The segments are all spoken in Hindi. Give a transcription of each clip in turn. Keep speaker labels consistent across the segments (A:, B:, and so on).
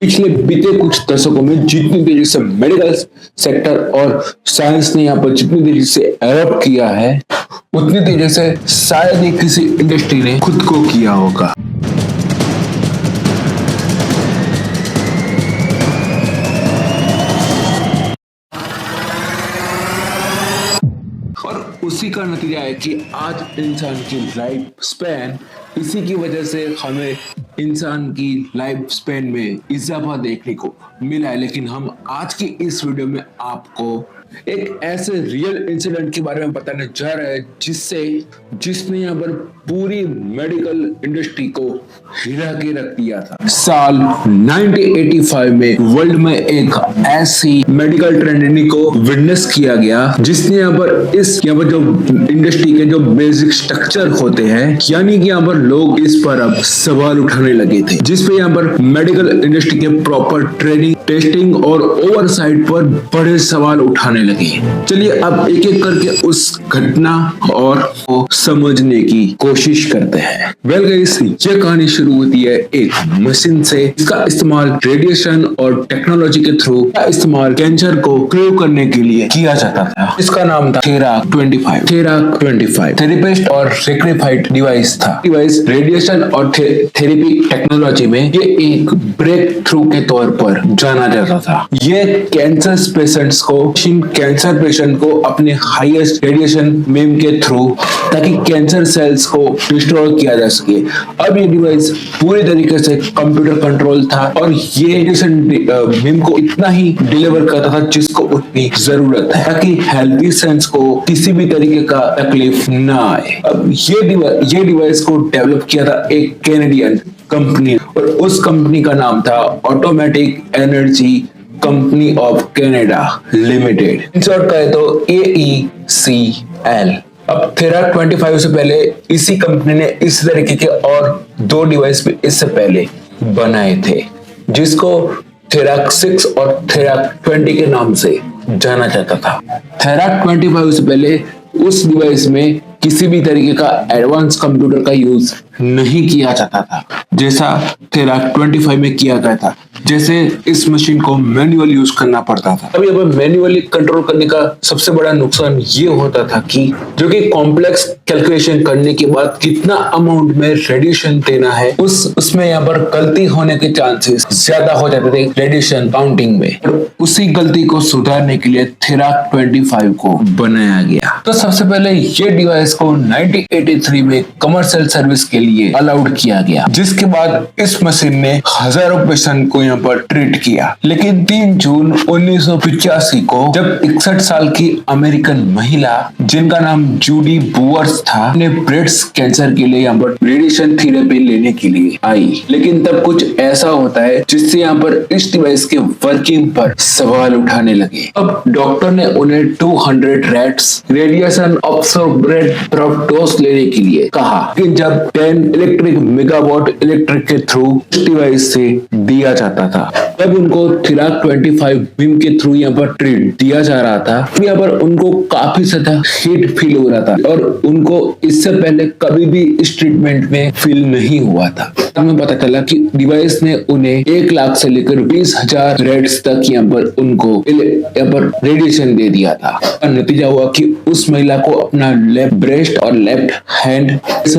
A: पिछले बीते कुछ दशकों में जितनी तेजी से मेडिकल सेक्टर और साइंस ने यहाँ पर जितनी तेजी से एडॉप्ट किया है, उतनी तेजी से शायद ही किसी इंडस्ट्री ने खुद को किया होगा। और उसी का नतीजा है कि आज इंसान की लाइफ स्पैन, इसी की वजह से हमें इंसान की लाइफ स्पैन में इजाफा देखने को मिला है। लेकिन हम आज की इस वीडियो में आपको एक ऐसे रियल इंसिडेंट के बारे में बताने जा रहे हैं जिसने यहाँ पर पूरी मेडिकल इंडस्ट्री को हिला के रख दिया था। साल 1985 में वर्ल्ड में एक ऐसी मेडिकल ट्रेंडी को विटनेस किया गया जिसने यहाँ पर जो इंडस्ट्री के जो बेसिक स्ट्रक्चर होते हैं, यानी कि यहाँ पर लोग इस पर अब सवाल उठाने लगे थे, जिसपे यहाँ पर मेडिकल इंडस्ट्री के प्रॉपर ट्रेनिंग, टेस्टिंग और ओवरसाइट पर बड़े सवाल उठाने लगे। चलिए अब एक एक करके उस घटना और को समझने की कोशिश करते हैं। वेल गाइस, ये कहानी शुरू होती है एक मशीन से। इसका इस्तेमाल रेडिएशन और टेक्नोलॉजी के थ्रू इस्तेमाल कैंसर को क्यूर करने के लिए किया जाता था। इसका नाम था थेराक 25 थेरेपिस्ट और सेक्रीफाइड डिवाइस था। डिवाइस रेडिएशन और थेरेपी टेक्नोलॉजी में ये एक ब्रेक थ्रू के तौर पर जाना जाता था। ये कैंसर पेशेंट को अपने हाईएस्ट रेडिएशन बीम के थ्रू ताकि कैंसर सेल्स को डिस्ट्रॉय किया जा सके। अब ये डिवाइस पूरी तरीके से कंप्यूटर कंट्रोल था और ये रेडिएशन बीम को इतना ही डिलीवर करता था जिसको उतनी जरूरत है, ताकि हेल्थी सेल्स को किसी भी तरीके का तकलीफ ना आए। अब ये डिवाइस को डेवलप किया था एक कैनेडियन कंपनी, और उस कंपनी का नाम था automatic energy company of Canada limited. In short कहे तो AECL। अब थेराक 25 से पहले इसी कंपनी ने इस तरीके के और 2 डिवाइस भी इससे पहले बनाए थे, जिसको थेराक 6 और थेराक 20 के नाम से जाना जाता था। थेराक 25 से पहले उस डिवाइस में किसी भी तरीके का एडवांस कंप्यूटर का यूज नहीं किया जाता था, जैसा थेराक 25 में किया गया था। जैसे इस मशीन को मैन्युअल यूज करना पड़ता था। अब यहाँ पर मैन्युअली कंट्रोल करने का सबसे बड़ा नुकसान ये होता था कि जो कि कॉम्प्लेक्स कैलकुलेशन करने के बाद कितना अमाउंट में रेडिएशन देना है, उसमें यहाँ पर गलती होने के चांसेस ज्यादा हो जाते थे रेडिएशन काउंटिंग में। और उसी गलती को सुधारने के लिए थेराक 25 को बनाया गया। तो सबसे पहले ये डिवाइस को 1983 में कमर्शियल सर्विस के लिए अलाउड किया गया, जिसके बाद इस मशीन ने हजारों पेशेंट को यहाँ पर ट्रीट किया। लेकिन 3 जून 1985 को जब 61 साल की अमेरिकन महिला जिनका नाम जूडी बुअर्स था, ने ब्रेस्ट कैंसर के लिए यहाँ पर रेडिएशन थेरेपी लेने के लिए आई। लेकिन तब कुछ ऐसा होता है जिससे यहाँ पर इस डिवाइस के वर्किंग पर सवाल उठाने लगे। अब डॉक्टर ने उन्हें 200 रैट्स रेडिएशन अब्सॉर्बेंट डोज लेने के लिए कहा, कि जब 10 इलेक्ट्रिक मेगावाट इलेक्ट्रिक के थ्रू डिवाइस से दिया जाता था, तब उनको थेराक 25 बीम के थ्रू यहाँ पर ट्रीट दिया जा रहा था। यहाँ पर उनको काफी ज्यादा हीट फील हो रहा था और उनको इससे पहले कभी भी इस ट्रीटमेंट में फील नहीं हुआ था। हमें पता चला कि डिवाइस ने उन्हें 1 लाख से लेकर 20,000 रेड्स तक यहाँ पर उनको यहाँ पर रेडिएशन दे दिया था। नतीजा हुआ कि उस महिला को अपना लेफ्ट ब्रेस्ट और लेफ्ट हैंड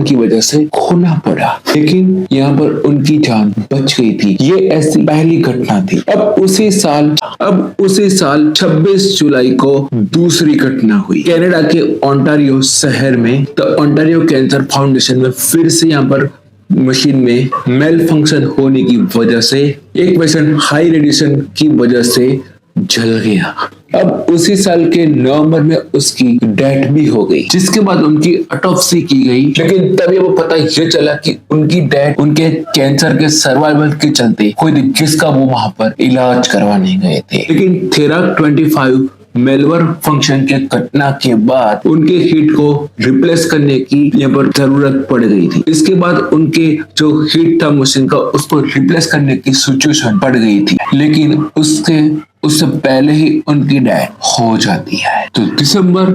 A: की वजह से खोना पड़ा, लेकिन यहाँ पर उनकी जान बच गई थी। ये ऐसी पहली घटना थी। अब उसी साल 26 जुलाई को दूसरी घटना हुई कनाडा के ओंटारियो शहर में। तो ओंटारियो कैंसर फाउंडेशन में फिर से यहाँ पर मशीन में मेल फंक्शन होने की वजह से एक पेशेंट हाई रेडिएशन की वजह से जल गया। अब उसी साल के नवंबर में उसकी डेथ भी हो गई, जिसके बाद उनकी ऑटोप्सी की गई। लेकिन तभी वो पता ये चला कि उनकी डेथ उनके कैंसर के सर्वाइवल के चलते हुई थी, जिसका वो वहां पर इलाज करवाने गए थे। लेकिन थेराक 25 मेलवर फंक्शन के घटना के बाद उनके हीट को रिप्लेस करने की यहाँ पर जरूरत पड़ गई थी। इसके बाद उनके जो हीट था मशीन का, उसको रिप्लेस करने की सिचुएशन पड़ गई थी, लेकिन उससे पहले ही उनकी डेथ हो जाती है। तो दिसंबर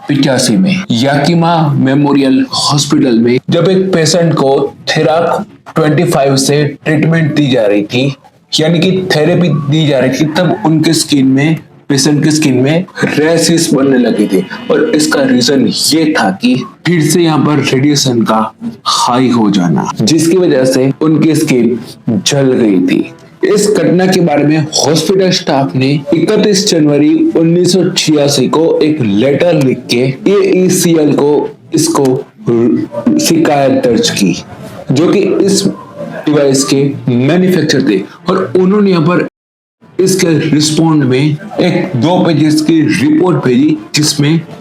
A: 1985 में याकिमा मेमोरियल हॉस्पिटल में जब एक पेशेंट को थेराप 25 से ट्रीटमेंट दी जा रही थी, यानी कि थेरेपी दी जा रही थी, तब उनके स्किन में, पेशेंट की स्किन में रैशेस बनने लगे थे। और इसका रीजन ये था कि फिर से यहाँ पर रेडिएशन का हाई हो जाना, जिसकी वजह से उनकी स्किन जल गई थी। इस घटना के बारे में हॉस्पिटल स्टाफ ने 31 जनवरी 1986 को एक लेटर लिख के AECL को इसको शिकायत दर्ज की, जो कि इस डिवाइस के मैन्युफैक्चर थे। और उन्होंने यहाँ पर इसके रिस्पॉन्ड में एक 2 पेजेस की रिपोर्ट भेजी,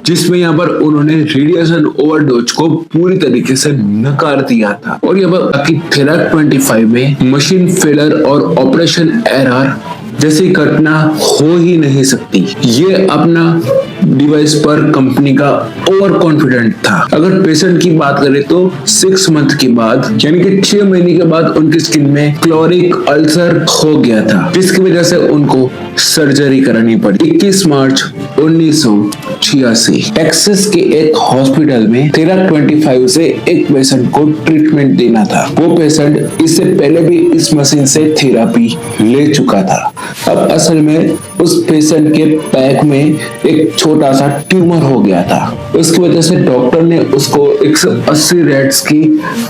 A: जिसमें यहाँ पर उन्होंने रेडिएशन ओवरडोज को पूरी तरीके से नकार दिया था। और यहाँ पर थेराप 25 में मशीन फेलर और ऑपरेशन एरर जैसी घटना हो ही नहीं सकती। ये अपना डिवाइस पर कंपनी का ओवर कॉन्फिडेंट था। अगर पेशेंट की बात करें तो 6 मंथ के बाद, यानी कि 6 महीने के बाद उनकी स्किन में क्लोरिक अल्सर हो गया था, जिसकी वजह से उनको सर्जरी करानी पड़ी। 21 मार्च 1986 टेक्सास के एक हॉस्पिटल में थेराप 25 से एक पेशेंट को ट्रीटमेंट देना था। वो पेशेंट इससे पहले भी इस मशीन से थेरापी ले चुका था। अब असल में उस पेशेंट के बैक में एक छोटा सा ट्यूमर हो गया था। उसकी वजह से डॉक्टर ने उसको 180 रेट्स की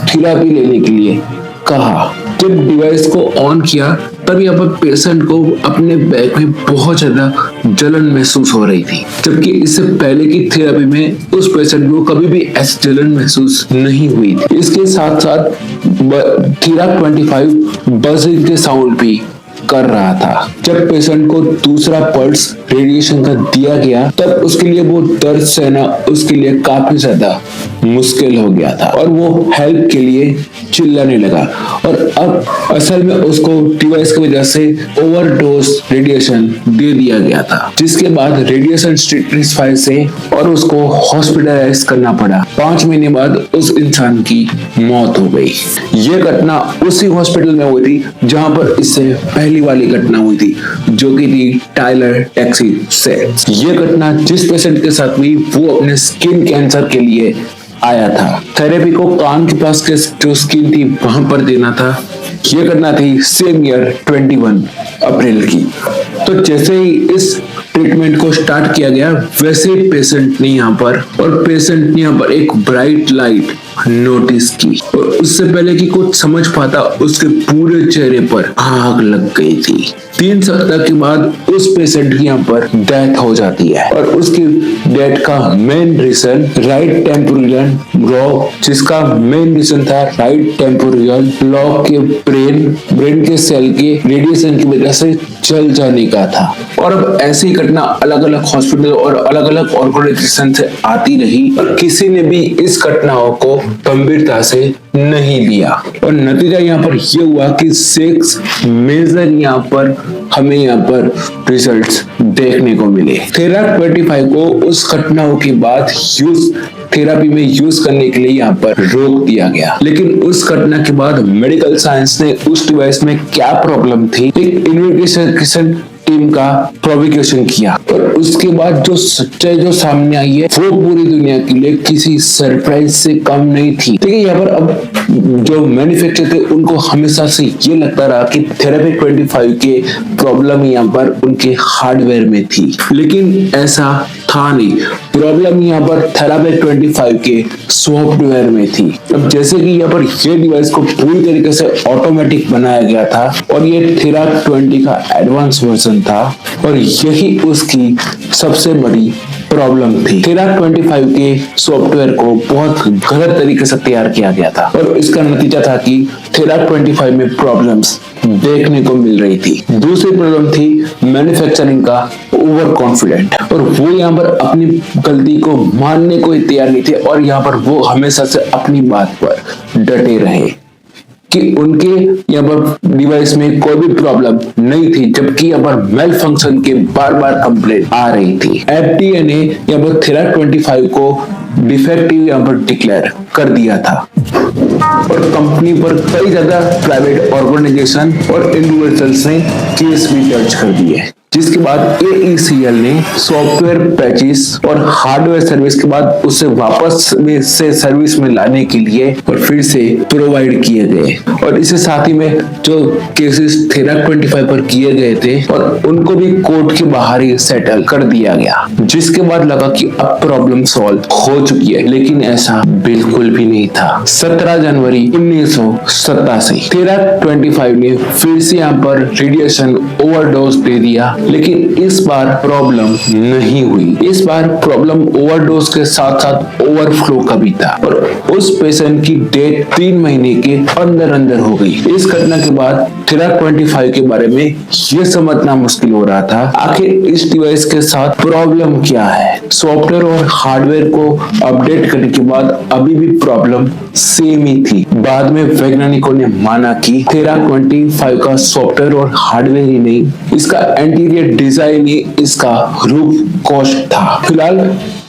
A: थेरापी लेने के लिए कहा। जब डिवाइस को ऑन किया तब यहाँ पर पेशेंट को अपने बैक में बहुत ज्यादा जलन महसूस हो रही थी, जबकि इससे पहले की थेरेपी में उस पेशेंट को कभी भी ऐसी जलन महसूस नहीं हुई थी। इसके साथ साथ थेराप 25 बजिंग के साउंड भी कर रहा था। जब पेशेंट को दूसरा पल्स रेडिएशन का दिया गया तब उसके लिए वो दर्द सहना उसके लिए काफी ज्यादा मुश्किल हो गया था और वो हेल्प के लिए चिल्लाने लगा। और अब असल में उसको डिवाइस की वजह से ओवरडोज रेडिएशन दे दिया गया था, जिसके बाद रेडिएशन स्ट्रेटिफाई से और उसको हॉस्पिटलाइज करना पड़ा। 5 महीने बाद उस इंसान की मौत हो गई। ये घटना उसी हॉस्पिटल में हुई थी जहां पर इससे पहली वाली घटना हुई थी, जो कि थी टाइलर टैक्सी से। ये घटना जिस पेशेंट के साथ हुई वो अपने स्किन कैंसर के लिए आया था। थेरेपी को कान के पास के जो स्किन थी वहां पर देना था। ये घटना थी सेम ईयर 21 अप्रैल की। तो जैसे ही इस ट्रीटमेंट को स्टार्ट किया गया वैसे ही पेशेंट ने यहाँ पर एक ब्राइट लाइट नोटिस की और उससे पहले कि कुछ समझ पाता उसके पूरे चेहरे पर आग लग गई थी। 3 सप्ताह के बाद उस पेशेंट की यहाँ पर डेथ हो जाती है और उसकी डेथ का main reason right temporal lobe, जिसका मेन रीजन था राइट टेम्पोरल लॉब के ब्रेन के सेल के रेडिएशन की वजह से जल जाने का था। और अब ऐसी घटना अलग अलग हॉस्पिटल और अलग अलग ऑर्गेनाइजेशन से आती रही और किसी ने भी इस घटनाओं को गंभीरता से नहीं लिया और नतीजा यहाँ पर यह हुआ कि 6 मेजर यहाँ पर हमें यहाँ पर रिजल्ट्स देखने को मिले। थेराप 25 को उस घटनाओं के बाद थेरापी में यूज करने के लिए यहाँ पर रोक दिया गया, लेकिन उस घटना के बाद मेडिकल साइंस ने उस डिवाइस में क्या प्रॉब्लम थी एक इन्वेस्टिगेशन टीम का प्रोविकेशन किया और उसके बाद जो सच्चाई जो सामने आई है वो पूरी दुनिया के लिए किसी सरप्राइज से कम नहीं थी। ठीक है, यहाँ पर अब जो मैन्युफैक्चर थे उनको हमेशा से ये लगता रहा कि थेरेपी 25 के प्रॉब्लम यहाँ पर उनके हार्डवेयर में थी, लेकिन ऐसा था नहीं। प्रॉब्लम यहाँ पर थेरेपी 25 के सॉफ्टवेयर में थी। अब जैसे कि यहाँ पर ये डिवाइस को पूरी तरीके से ऑटोमेटिक बनाया गया था और ये थेराप 20 का एडवांस वर्जन था और यही उसकी सबसे बड़ी प्रॉब्लम थी। थेराप 25 के सॉफ्टवेयर को बहुत गलत तरीके से तैयार किया गया था और इसका नतीजा था कि थेराप 25 में प्रॉब्लम्स देखने को मिल रही थी। दूसरी प्रॉब्लम थी मैन्युफैक्चरिंग का ओवर कॉन्फिडेंट और वो यहाँ पर अपनी गलती को मानने को तैयार नहीं थे और यहाँ पर वो हमेशा से अपनी बात पर डटे रहे कि उनके यहाँ पर डिवाइस में कोई भी प्रॉब्लम नहीं थी, जबकि यहाँ पर मेल फंक्शन के बार बार कंप्लेंट आ रही थी। FDA ने यहाँ पर थेराप 25 को डिफेक्टिव यहाँ पर डिक्लेयर कर दिया था और कंपनी पर कई ज्यादा प्राइवेट ऑर्गेनाइजेशन और इंडिविजुअल्स ने केस भी दर्ज कर दिए। जिसके बाद AECL ने सॉफ्टवेयर पैचेस और हार्डवेयर सर्विस के बाद उसे वापस से सर्विस में लाने के लिए और फिर से प्रोवाइड किए गए। और इसके साथ ही में जो केसेस थेराक 25 पर किए गए थे और उनको भी कोर्ट के बाहर ही सेटल कर दिया गया, जिसके बाद लगा कि अब प्रॉब्लम सॉल्व हो चुकी है, लेकिन ऐसा बिल्कुल भी नहीं था। 17 जनवरी 1987 थेराक 25 ने फिर से यहाँ पर रेडिएशन ओवरडोज दे दिया, लेकिन इस बार प्रॉब्लम नहीं हुई। इस बार प्रॉब्लम ओवरडोज के साथ साथ ओवरफ्लो का भी था और उस पेशेंट की डेथ 3 महीने के अंदर हो गई। इस घटना के बाद थेराक 25 के बारे में ये समझना मुश्किल हो रहा था, आखिर इस डिवाइस के साथ प्रॉब्लम क्या है। सॉफ्टवेयर और हार्डवेयर को अपडेट करने के बाद अभी भी प्रॉब्लम सेम ही थी। बाद में वैज्ञानिकों ने माना कि थेराक 25 का सॉफ्टवेयर और हार्डवेयर ही नहीं, इसका इंटीरियर डिजाइन ही इसका रूट कॉज था। फिलहाल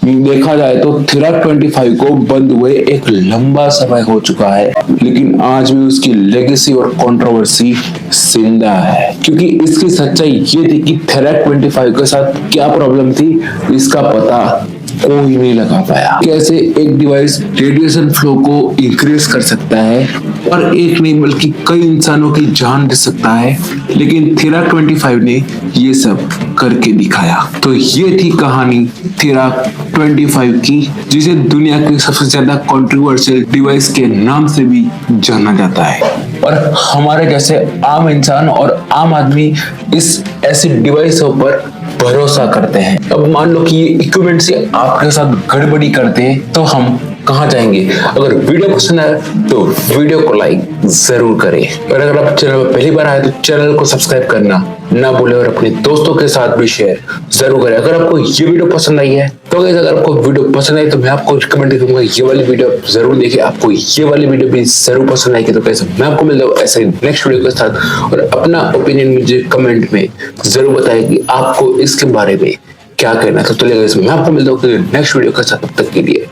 A: देखा जाए तो थेराक 25 को बंद हुए एक लंबा समय हो चुका है, लेकिन आज भी उसकी लेगेसी और कंट्रोवर्सी जिंदा है, क्योंकि इसकी सच्चाई ये थी कि थेराक 25 के साथ क्या प्रॉब्लम थी इसका पता कोई नहीं लगा पाया। कैसे एक डिवाइस रेडिएशन फ्लो को इंक्रीज कर सकता है और एक नहीं बल्कि कई इंसानों की जान दे सकता है, लेकिन थेराक 25 ने ये सब करके दिखाया। तो ये थी कहानी थेराक 25 की, जिसे दुनिया की सबसे ज्यादा कंट्रोवर्शियल डिवाइस के नाम से भी जाना जाता है। और हमारे जैसे आम इंसान और आम आदमी इस ऐसी डिवाइसों पर भरोसा करते हैं। अब मान लो कि ये इक्विपमेंट से आपके साथ गड़बड़ी करते हैं तो हम कहाँ जाएंगे। अगर वीडियो पसंद आए तो वीडियो को लाइक जरूर करें और अगर आप चैनल पर पहली बार आए तो चैनल को सब्सक्राइब करना ना भूलें और अपने दोस्तों के साथ भी शेयर जरूर करें। अगर आपको ये वीडियो पसंद आई है तो अगर आपको वीडियो पसंद आई तो मैं आपको रिकमेंड करूंगा ये वाली वीडियो जरूर देखिए। आपको ये वाली वीडियो भी जरूर पसंद आएगी तो कैसे मैं आपको मिलता हूँ ऐसे नेक्स्ट वीडियो के साथ। और अपना ओपिनियन मुझे कमेंट में जरूर बताएं कि आपको इसके बारे में क्या कहना है। तो चलिए मैं आपको मिलता हूँ नेक्स्ट वीडियो के साथ, तब तक के लिए